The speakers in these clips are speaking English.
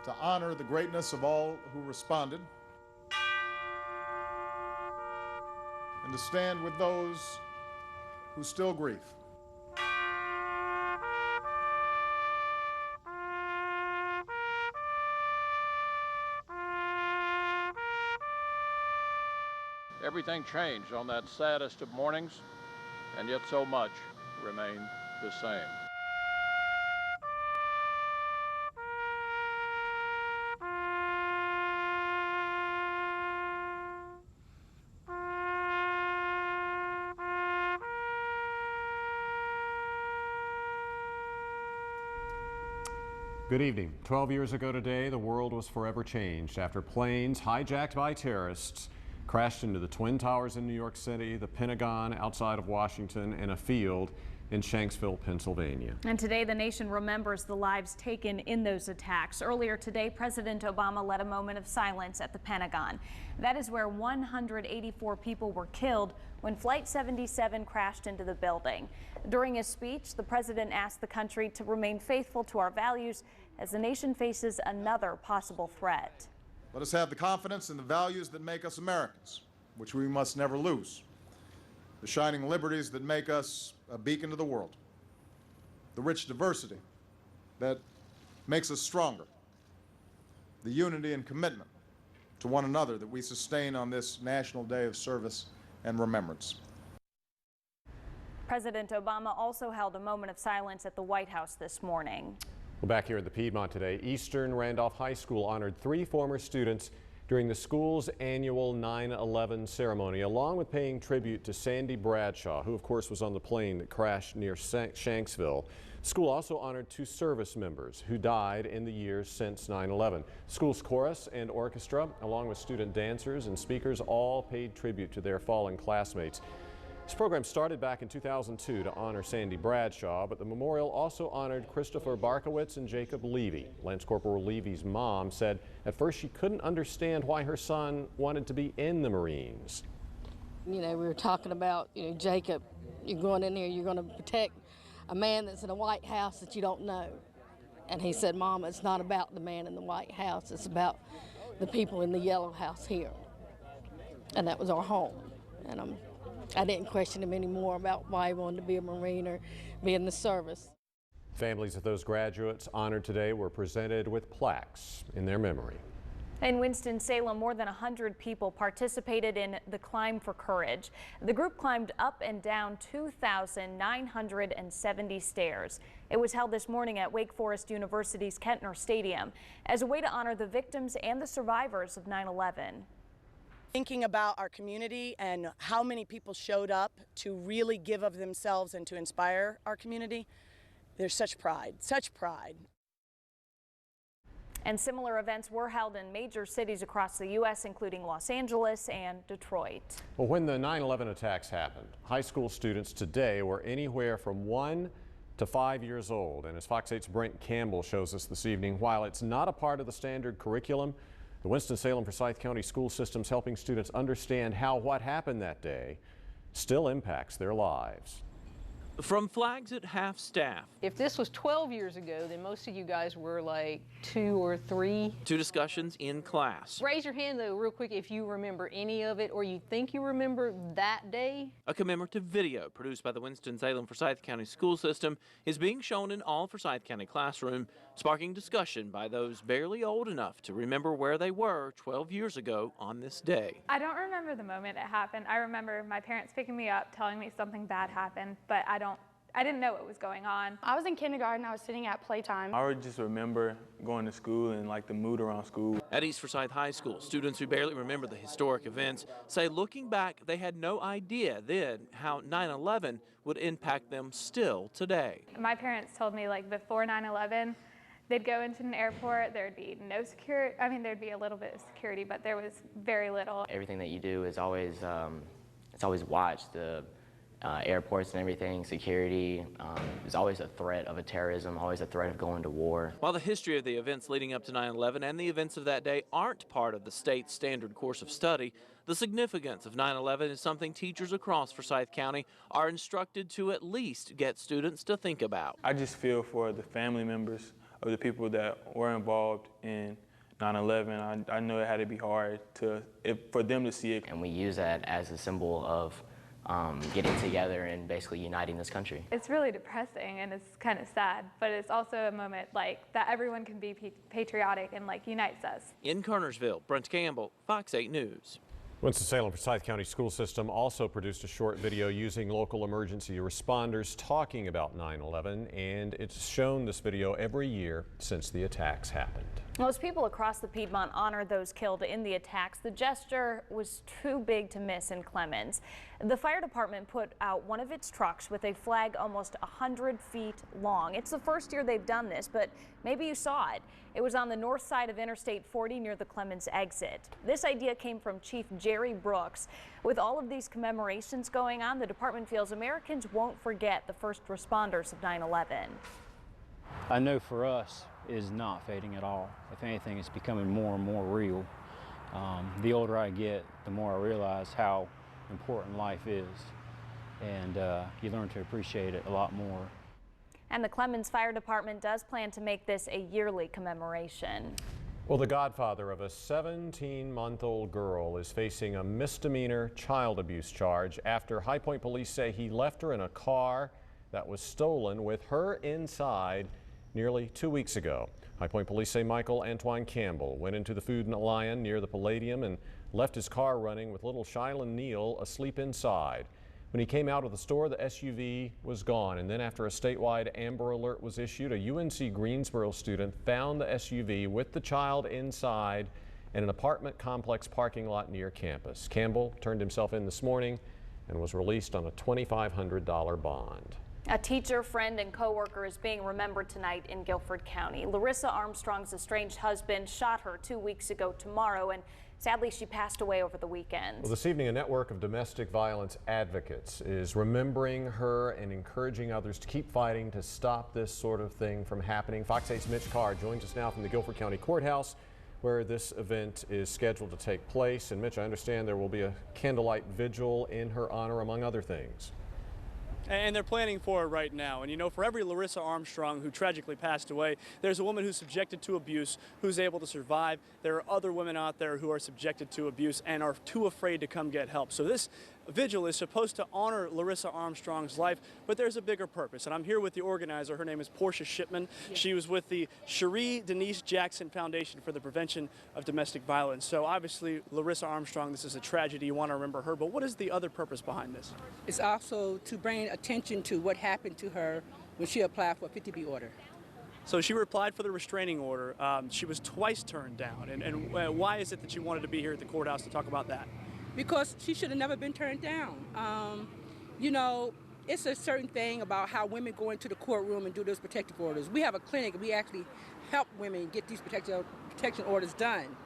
to honor the greatness of all who responded, and to stand with those who still grieve. Everything changed on that saddest of mornings, and yet so much remained the same. Good evening. 12 years ago today, the world was forever changed after planes hijacked by terrorists crashed into the Twin Towers in New York City, the Pentagon outside of Washington, and a field in Shanksville, Pennsylvania. And today the nation remembers the lives taken in those attacks. Earlier today, President Obama led a moment of silence at the Pentagon. That is where 184 people were killed when Flight 77 crashed into the building. During his speech, the president asked the country to remain faithful to our values as the nation faces another possible threat. Let us have the confidence in the values that make us Americans, which we must never lose. The shining liberties that make us a beacon to the world. The rich diversity that makes us stronger. The unity and commitment to one another that we sustain on this National Day of Service and Remembrance. President Obama also held a moment of silence at the White House this morning. Well, back here at the Piedmont today, Eastern Randolph High School honored 3 former students during the school's annual 9/11 ceremony, along with paying tribute to Sandy Bradshaw, who of course was on the plane that crashed near Shanksville. The school also honored 2 service members who died in the years since 9/11. School's chorus and orchestra, along with student dancers and speakers, all paid tribute to their fallen classmates. This program started back in 2002 to honor Sandy Bradshaw, but the memorial also honored Christopher Barkowitz and Jacob Levy. Lance Corporal Levy's mom said at first she couldn't understand why her son wanted to be in the Marines. You know, we were talking about, Jacob, you're going in there, you're going to protect a man that's in a White House that you don't know. And he said, Mama, it's not about the man in the White House, it's about the people in the Yellow House here. And that was our home. And I didn't question him anymore about why he wanted to be a Marine or be in the service. Families of those graduates honored today were presented with plaques in their memory. In Winston-Salem, more than 100 people participated in the Climb for Courage. The group climbed up and down 2,970 stairs. It was held this morning at Wake Forest University's Kentner Stadium as a way to honor the victims and the survivors of 9/11. Thinking about our community and how many people showed up to really give of themselves and to inspire our community, there's such pride, such pride. And similar events were held in major cities across the U.S., including Los Angeles and Detroit. Well, when the 9/11 attacks happened, high school students today were anywhere from 1 to 5 years old. And as Fox 8's Brent Campbell shows us this evening, while it's not a part of the standard curriculum, the Winston-Salem-Forsyth County school system's helping students understand how what happened that day still impacts their lives. From flags at half-staff. If this was 12 years ago, then most of you guys were like 2 or 3. To discussions in class. Raise your hand, though, real quick if you remember any of it or you think you remember that day. A commemorative video produced by the Winston-Salem-Forsyth County school system is being shown in all Forsyth County classrooms, sparking discussion by those barely old enough to remember where they were 12 years ago on this day. I don't remember the moment it happened. I remember my parents picking me up, telling me something bad happened, but I didn't know what was going on. I was in kindergarten. I was sitting at playtime. I would just remember going to school and like the mood around school. At East Forsyth High School, students who barely remember the historic events say looking back, they had no idea then how 9/11 would impact them still today. My parents told me like before 9/11, they'd go into an airport, there'd be no security. I mean, there'd be a little bit of security, but there was very little. Everything that you do is always, it's always watched. The airports and everything, security, there's always a threat of a terrorism, always a threat of going to war. While the history of the events leading up to 9/11 and the events of that day aren't part of the state's standard course of study, the significance of 9/11 is something teachers across Forsyth County are instructed to at least get students to think about. I just feel for the family members of the people that were involved in 9/11. I know it had to be hard for them to see it. And we use that as a symbol of getting together and basically uniting this country. It's really depressing and it's kind of sad, but it's also a moment like that everyone can be patriotic and like unites us. In Kernersville, Brent Campbell, Fox 8 News. Winston-Salem Forsyth County School System also produced a short video using local emergency responders talking about 9/11, and it's shown this video every year since the attacks happened. Well, as people across the Piedmont honor those killed in the attacks, the gesture was too big to miss in Clemens. The fire department put out one of its trucks with a flag almost 100 feet long. It's the first year they've done this, but maybe you saw it. It was on the north side of Interstate 40 near the Clemens exit. This idea came from Chief Jerry Brooks. With all of these commemorations going on, the department feels Americans won't forget the first responders of 9/11. I know for us it is not fading at all. If anything, it's becoming more and more real. The older I get, the more I realize how important life is, and you learn to appreciate it a lot more. And the Clemens Fire Department does plan to make this a yearly commemoration. Well, the godfather of a 17-month-old girl is facing a misdemeanor child abuse charge after High Point police say he left her in a car that was stolen with her inside nearly 2 weeks ago. High Point police say Michael Antoine Campbell went into the Food and Lion near the Palladium and left his car running with little Shylin Neal asleep inside. When he came out of the store, the SUV was gone, and then after a statewide Amber Alert was issued, a UNC Greensboro student found the SUV with the child inside in an apartment complex parking lot near campus. Campbell turned himself in this morning and was released on a $2,500 bond. A teacher, friend, and co-worker is being remembered tonight in Guilford County. Larissa Armstrong's estranged husband shot her 2 weeks ago tomorrow, and sadly she passed away over the weekend. Well, this evening, a network of domestic violence advocates is remembering her and encouraging others to keep fighting to stop this sort of thing from happening. Fox 8's Mitch Carr joins us now from the Guilford County Courthouse, where this event is scheduled to take place. And Mitch, I understand there will be a candlelight vigil in her honor, among other things. And they're planning for it right now. And you know, for every Larissa Armstrong who tragically passed away, there's a woman who's subjected to abuse who's able to survive. There are other women out there who are subjected to abuse and are too afraid to come get help. So this vigil is supposed to honor Larissa Armstrong's life, but there's a bigger purpose. And I'm here with the organizer. Her name is Portia Shipman. Yes. She was with the Cherie Denise Jackson Foundation for the Prevention of Domestic Violence. So obviously, Larissa Armstrong, this is a tragedy. You want to remember her, but what is the other purpose behind this? It's also to bring attention to what happened to her when she applied for a 50B order. So she applied for the restraining order. She was twice turned down. And why is it that you wanted to be here at the courthouse to talk about that? Because she should have never been turned down. You know, it's a certain thing about how women go into the courtroom and do those protective orders. We have a clinic. We actually help women get these protection orders done.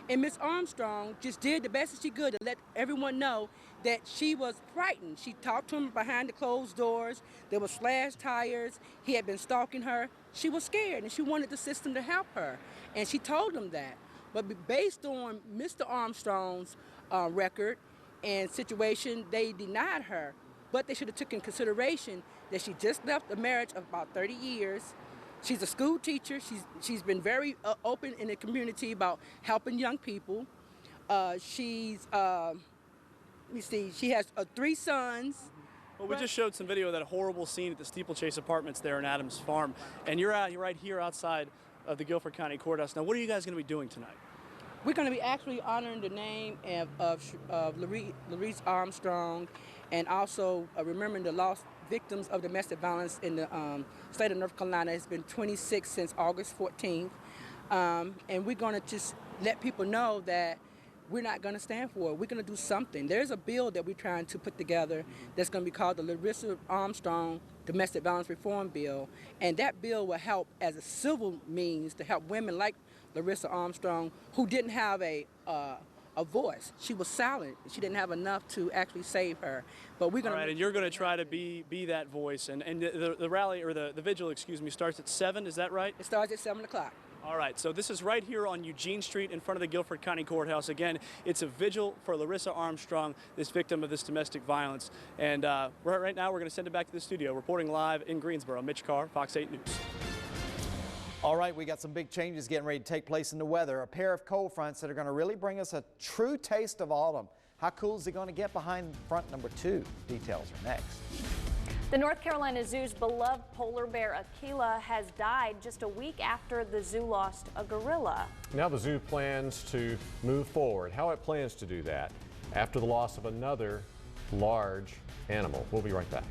And Miss Armstrong just did the best that she could to let everyone know that she was frightened. She talked to him behind the closed doors. There were slashed tires. He had been stalking her. She was scared, and she wanted the system to help her. And she told him that. But based on Mr. Armstrong's record and situation, they denied her. But they should have taken consideration that she just left a marriage of about 30 years. She's a school teacher. She's been very open in the community about helping young people. She has 3 sons. Well, we just showed some video of that horrible scene at the Steeplechase Apartments there in Adams Farm. And you're right here outside of the Guilford County Courthouse. Now, what are you guys going to be doing tonight? We're going to be actually honoring the name of Larissa Armstrong, and also remembering the lost victims of domestic violence in the state of North Carolina. It's been 26 since August 14th. And we're going to just let people know that we're not going to stand for it. We're going to do something. There's a bill that we're trying to put together that's going to be called the Larissa Armstrong Domestic Violence Reform Bill. And that bill will help as a civil means to help women like Larissa Armstrong, who didn't have a voice. She was silent. She didn't have enough to actually save her. But we're going to. All right, and you're going to try to be that voice. And the rally, or the vigil, starts at 7. Is that right? It starts at 7 o'clock. All right, so this is right here on Eugene Street in front of the Guilford County Courthouse. Again, it's a vigil for Larissa Armstrong, this victim of this domestic violence. And right now, we're going to send it back to the studio. Reporting live in Greensboro, Mitch Carr, Fox 8 News. All right, we got some big changes getting ready to take place in the weather. A pair of cold fronts that are going to really bring us a true taste of autumn. How cool is it going to get behind front number 2? Details are next. The North Carolina Zoo's beloved polar bear Aquila has died just a week after the zoo lost a gorilla. Now the zoo plans to move forward. How it plans to do that after the loss of another large animal. We'll be right back.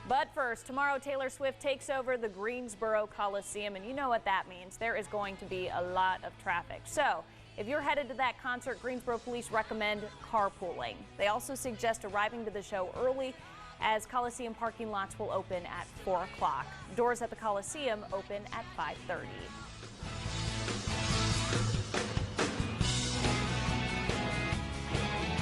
But first, tomorrow Taylor Swift takes over the Greensboro Coliseum, and you know what that means. There is going to be a lot of traffic. So if you're headed to that concert, Greensboro police recommend carpooling. They also suggest arriving to the show early, as Coliseum parking lots will open at 4 o'clock. Doors at the Coliseum open at 5:30.